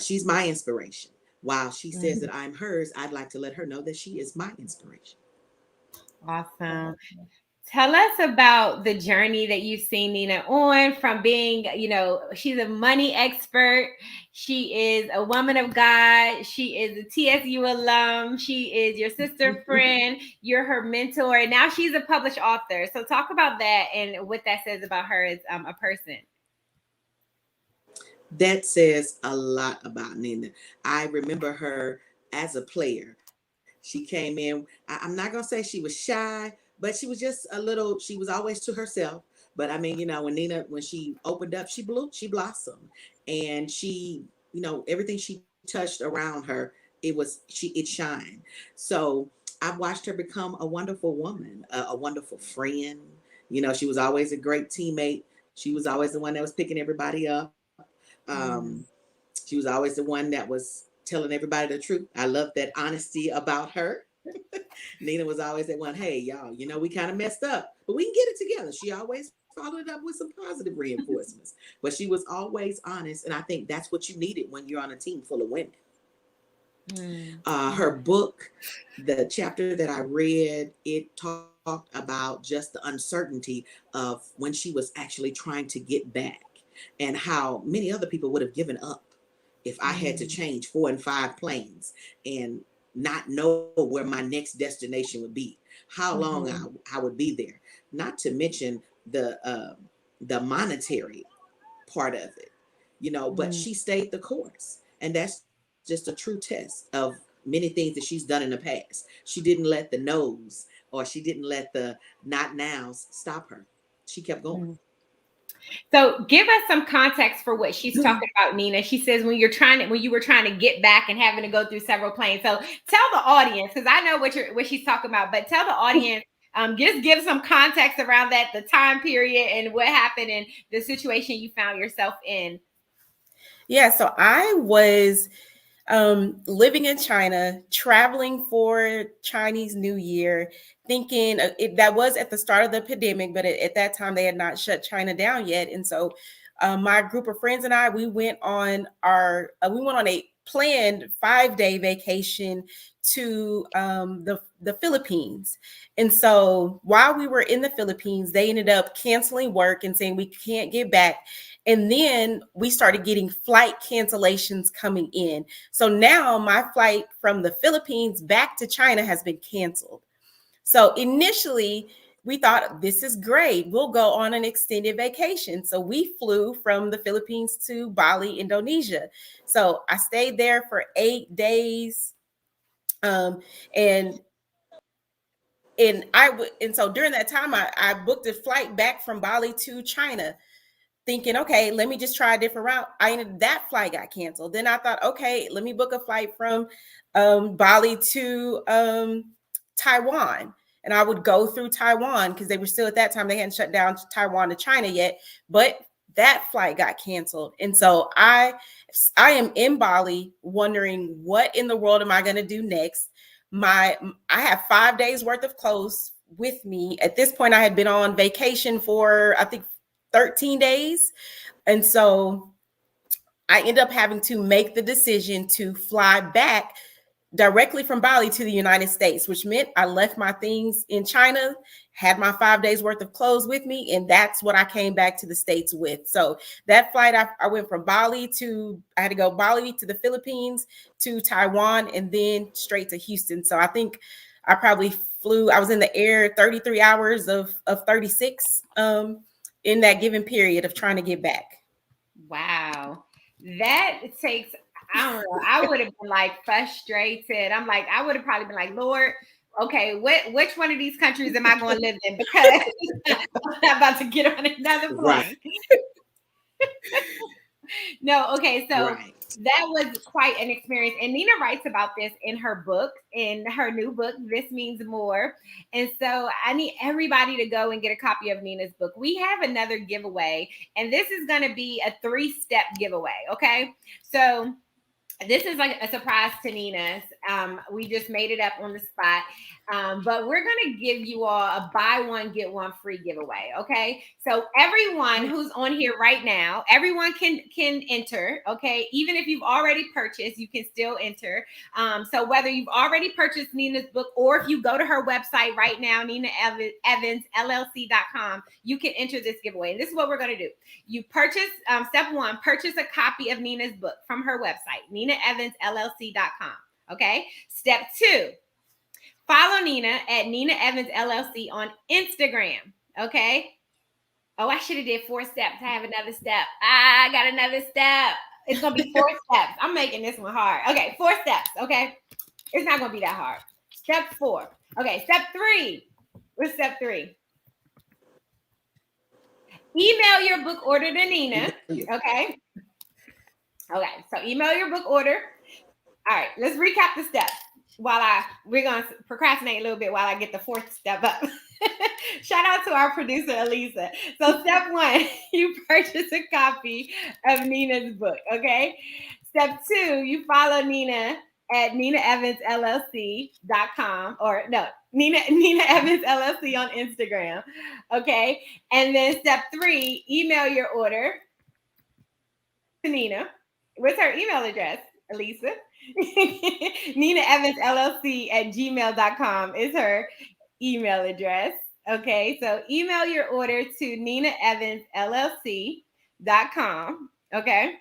She's my inspiration. While she says that I'm hers, I'd like to let her know that she is my inspiration. Awesome. Tell us about the journey that you've seen Nina on, from being, she's a money expert. She is a woman of God. She is a TSU alum. She is your sister friend. You're her mentor. And now she's a published author. So talk about that and what that says about her as a person. That says a lot about Nina. I remember her as a player. She came in. I'm not gonna say she was shy, but she was just a little. She was always to herself. But I mean, when she opened up, she blew, she blossomed, and everything she touched around her, it shined. So I've watched her become a wonderful woman, a wonderful friend. She was always a great teammate. She was always the one that was picking everybody up. She was always the one that was telling everybody the truth. I love that honesty about her. Nina was always that one. Hey, y'all, we kind of messed up, but we can get it together. She always followed it up with some positive reinforcements, but she was always honest. And I think that's what you needed when you're on a team full of women. Her book, the chapter that I read, it talked about just the uncertainty of when she was actually trying to get back and how many other people would have given up if I had to change 4 and 5 planes and not know where my next destination would be, how long I would be there. Not to mention the monetary part of it, but she stayed the course. And that's just a true test of many things that she's done in the past. She didn't let the no's or she didn't let the not nows stop her. She kept going. So give us some context for what she's talking about, Nina. She says when you were trying to get back and having to go through several planes. So tell the audience, because I know what she's talking about, but tell the audience, just give some context around that, the time period and what happened and the situation you found yourself in. Yeah, so I was living in China, traveling for Chinese New Year, thinking that was at the start of the pandemic, but at that time they had not shut China down yet. And so my group of friends and I, we went on a planned 5-day vacation to the Philippines. And so while we were in the Philippines, they ended up canceling work and saying we can't get back. And then we started getting flight cancellations coming in. So now my flight from the Philippines back to China has been canceled. So initially, we thought this is great. We'll go on an extended vacation. So we flew from the Philippines to Bali, Indonesia. So I stayed there for 8 days. And so during that time, I booked a flight back from Bali to China, thinking, okay, let me just try a different route. That flight got canceled. Then I thought, okay, let me book a flight from Bali to Taiwan. And I would go through Taiwan because they were still, at that time, they hadn't shut down Taiwan to China yet. But that flight got canceled. And so I am in Bali wondering, what in the world am I going to do next? I have 5 days worth of clothes with me. At this point, I had been on vacation for, I think, 13 days. And so I ended up having to make the decision to fly back directly from Bali to the United States, which meant I left my things in China, had my 5 days worth of clothes with me, and that's what I came back to the States with. So that flight, I went from I had to go Bali to the Philippines to Taiwan and then straight to Houston. So I think I probably I was in the air 33 hours of 36 in that given period of trying to get back. Wow. That takes, I don't know, I would have been like frustrated. I would have probably been like, Lord, okay, which one of these countries am I going to live in? Because I'm about to get on another plane. Right. No, okay, so Right. that was quite an experience. And Nina writes about this in her book, in her new book, This Means More. And so I need everybody to go and get a copy of Nina's book. We have another giveaway, and this is going to be a 3-step giveaway. Okay. So this is like a surprise to Nina's. We just made it up on the spot. But we're going to give you all a buy one, get one free giveaway. Okay. So everyone who's on here right now, everyone can enter. Okay. Even if you've already purchased, you can still enter. So whether you've already purchased Nina's book, or if you go to her website right now, NinaEvansLLC.com, you can enter this giveaway. And this is what we're going to do. You purchase, step 1, purchase a copy of Nina's book from her website, NinaEvansLLC.com. Okay. Step 2, follow Nina at Nina Evans LLC on Instagram. Okay. Oh, I should have did 4 steps. I have another step. I got another step. It's going to be 4 steps. I'm making this one hard. Okay. 4 steps. Okay. It's not going to be that hard. Step 4. Okay. Step 3. What's step 3? Email your book order to Nina. Okay. Okay. So email your book order. All right. Let's recap the steps. We're going to procrastinate a little bit while I get the 4th step up. Shout out to our producer, Elisa. So step 1, you purchase a copy of Nina's book. Okay. Step 2, you follow Nina at NinaEvansLLC.com, or no, Nina Evans LLC on Instagram. Okay. And then step 3, email your order to Nina. What's her email address, Elisa? NinaEvansLLC@gmail.com is her email address. Okay, so email your order to NinaEvansLLC.com. Okay.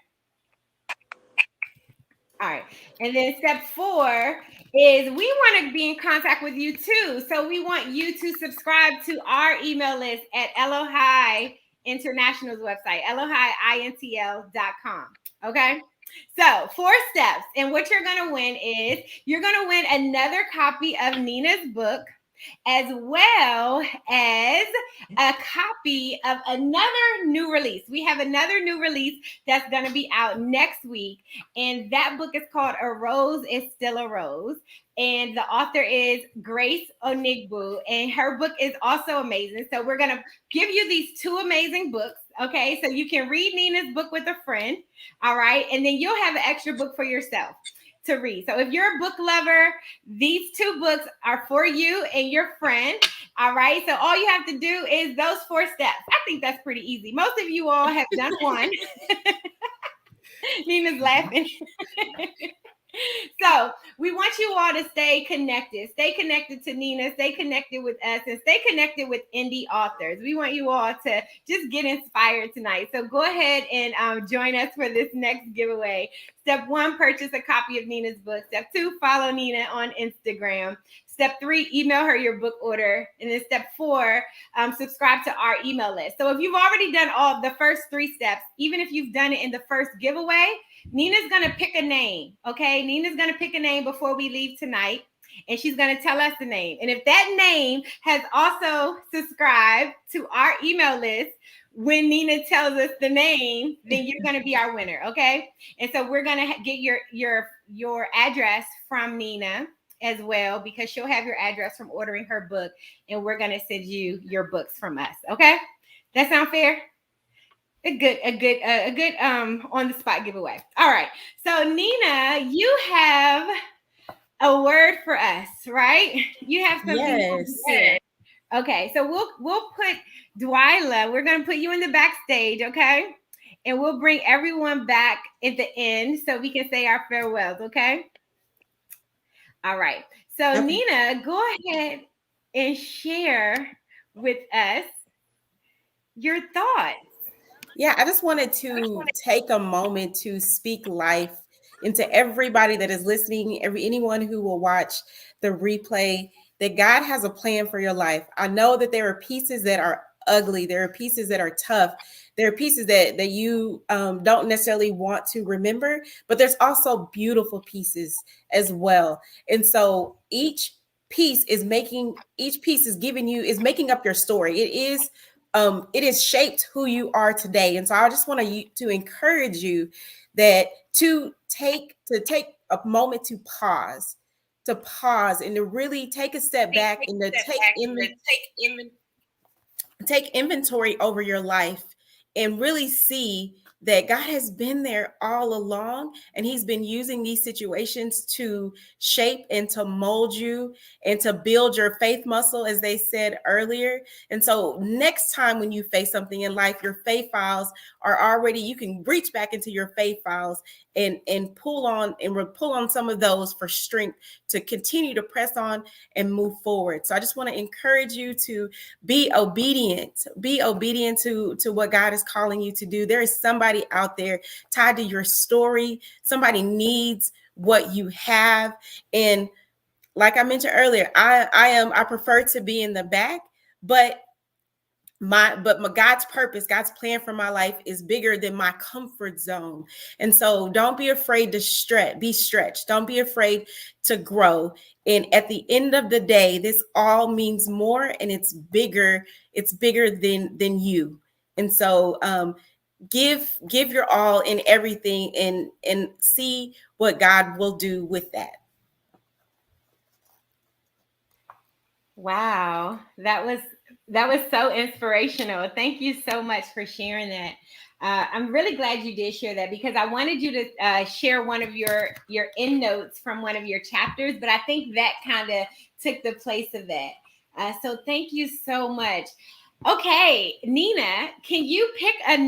All right. And then step 4 is we want to be in contact with you too. So we want you to subscribe to our email list at ELOHAI International's website, ELOHAIINTL.com. Okay. So 4 steps. And what you're going to win is you're going to win another copy of Nina's book. as well as a copy of another new release. We have another new release that's going to be out next week. And that book is called A Rose is Still a Rose. And the author is Grace Onigbu. And her book is also amazing. So we're going to give you these two amazing books. Okay. So you can read Nina's book with a friend. All right. And then you'll have an extra book for yourself to read. So if you're a book lover, these two books are for you and your friend. All right. So all you have to do is those 4 steps. I think that's pretty easy. Most of you all have done one. Nina's laughing. So we want you all to stay connected. Stay connected to Nina. Stay connected with us. And stay connected with indie authors. We want you all to just get inspired tonight. So go ahead and join us for this next giveaway. Step 1, purchase a copy of Nina's book. Step 2, follow Nina on Instagram. Step 3, email her your book order. And then step 4, subscribe to our email list. So if you've already done all the first 3 steps, even if you've done it in the first giveaway, Nina's going to pick a name, okay? Nina's going to pick a name before we leave tonight, and she's going to tell us the name. And if that name has also subscribed to our email list, when Nina tells us the name, then you're going to be our winner, okay? And so we're going to get your address from Nina as well, because she'll have your address from ordering her book, and we're going to send you your books from us, okay? That sound fair? A good on the spot giveaway. All right. So Nina, you have a word for us, right? You have something. Yes. Okay. So we'll put Dwyla. We're gonna put you in the backstage, okay? And we'll bring everyone back at the end so we can say our farewells, okay? All right. So Okay. Nina, go ahead and share with us your thoughts. Yeah, I just wanted to take a moment to speak life into everybody that is listening, anyone who will watch the replay, that God has a plan for your life. I know that there are pieces that are ugly, there are pieces that are tough, there are pieces that you don't necessarily want to remember, but there's also beautiful pieces as well. And so each piece is making up your story. It is shaped who you are today. And so I just want to encourage you that to take a moment to pause and to really take a step back and to take inventory over your life and really see that God has been there all along, and he's been using these situations to shape and to mold you and to build your faith muscle, as they said earlier. And so next time when you face something in life, your faith files are already, you can reach back into your faith files and pull on some of those for strength to continue to press on and move forward. So I just want to encourage you to be obedient to what God is calling you to do. There is somebody out there tied to your story. Somebody needs what you have. And like I mentioned earlier, I prefer to be in the back, but my God's purpose, God's plan for my life is bigger than my comfort zone. And so don't be afraid to be stretched. Don't be afraid to grow. And at the end of the day, this all means more, and it's bigger than you. And so give your all in everything, and see what God will do with that. Wow, that was so inspirational. Thank you so much for sharing that. I'm really glad you did share that, because I wanted you to share one of your end notes from one of your chapters, but I think that kind of took the place of that. So thank you so much. Okay, Nina, can you pick a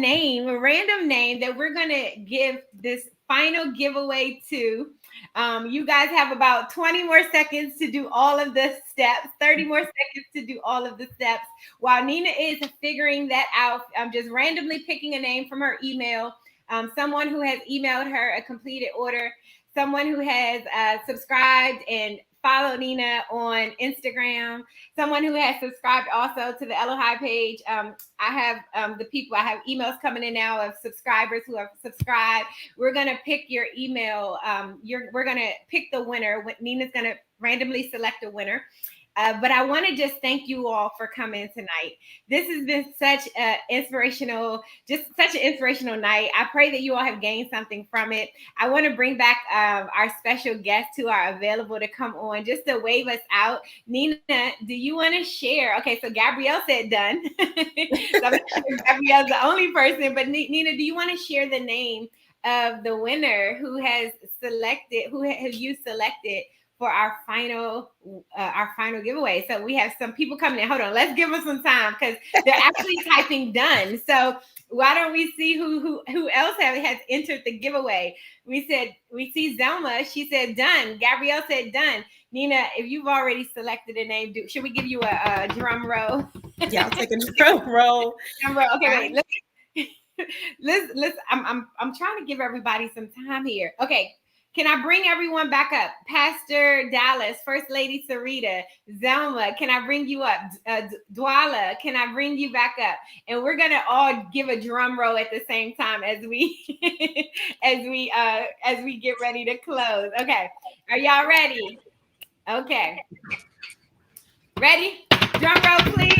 random name that we're going to give this final giveaway to? You guys have about 20 more seconds to do all of the steps, 30 more seconds to do all of the steps. While Nina is figuring that out, I'm just randomly picking a name from her email. Someone who has emailed her a completed order, someone who has subscribed and followed Nina on Instagram, someone who has subscribed also to the ELOHAI page. I have I have emails coming in now of subscribers who have subscribed. We're going to pick your email. We're going to pick the winner. Nina's going to randomly select a winner. But I want to just thank you all for coming tonight. This has been such an inspirational night. I pray that you all have gained something from it. I want to bring back our special guests who are available to come on just to wave us out. Nina, do you want to share? Okay, so Gabrielle said done. So I'm not sure Gabrielle's the only person, but Nina, do you want to share the name of the winner who you selected for our final giveaway? So we have some people coming in. Hold on, let's give them some time because they're actually typing done. So why don't we see who else has entered the giveaway? We see Zelma. She said done. Gabrielle said done. Nina, if you've already selected a name, should we give you a drum roll? Yeah, I'll take a drum roll. Drum roll. Okay, wait. Let's. I'm trying to give everybody some time here. Okay. Can I bring everyone back up? Pastor Dallas, First Lady Sarita, Zelma, can I bring you up? Dwala, can I bring you back up? And we're gonna all give a drum roll at the same time as we as we get ready to close. Okay, are y'all ready? Okay, ready? Drum roll, please.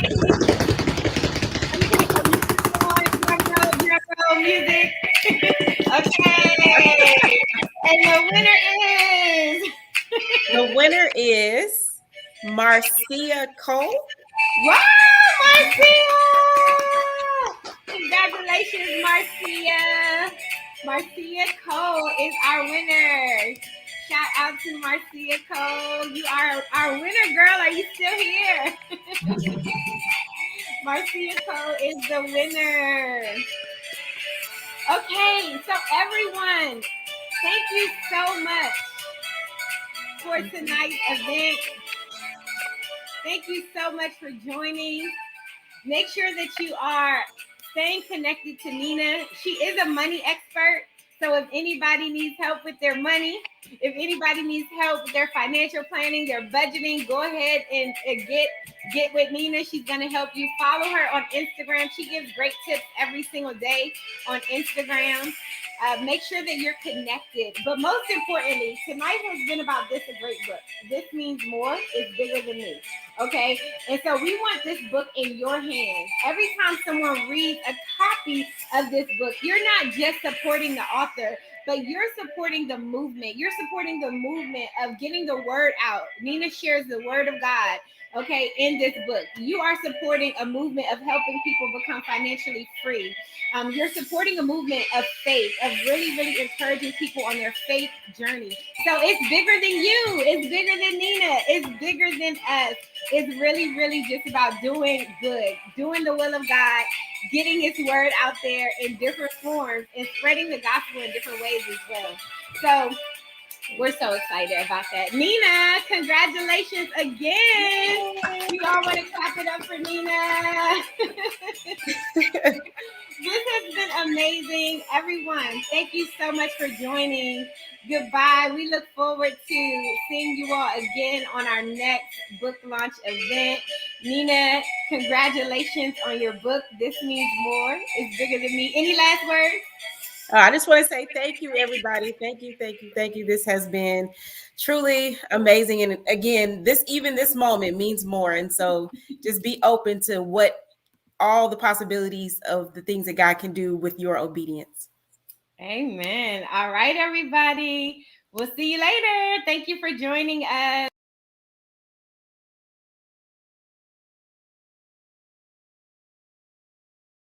Drum roll, music. Okay. And the winner is Marcia Cole. Wow, Marcia! Congratulations, Marcia. Marcia Cole is our winner. Shout out to Marcia Cole. You are our winner, girl. Are you still here? Marcia Cole is the winner. Okay, so everyone, thank you so much for tonight's event. Thank you so much for joining. Make sure that you are staying connected to Nina. She is a money expert. So if anybody needs help with their money, if anybody needs help with their financial planning, their budgeting, go ahead and get with Nina. She's going to help you. Follow her on Instagram. She gives great tips every single day on Instagram. Make sure that you're connected. But most importantly, tonight has been about This a Great Book. This means more. It's bigger than me. Okay? And so we want this book in your hands. Every time someone reads a copy of this book, you're not just supporting the author, but you're supporting the movement. You're supporting the movement of getting the word out. Nina shares the word of God, okay, in this book. You are supporting a movement of helping people become financially free. You're supporting a movement of faith, of really, really encouraging people on their faith journey. So it's bigger than you. It's bigger than Nina. It's bigger than us. It's really, really just about doing good, doing the will of God, getting his word out there in different forms and spreading the gospel in different ways as well. So we're so excited about that. Nina, congratulations again. You all want to clap it up for Nina. This has been amazing. Everyone, thank you so much for joining. Goodbye. We look forward to seeing you all again on our next book launch event. Nina, congratulations on your book. This means more. It's bigger than me. Any last words? I just want to say thank you, everybody. Thank you. This has been truly amazing. And again, this moment means more. And so just be open to what all the possibilities of the things that God can do with your obedience. Amen. All right, everybody. We'll see you later. Thank you for joining us.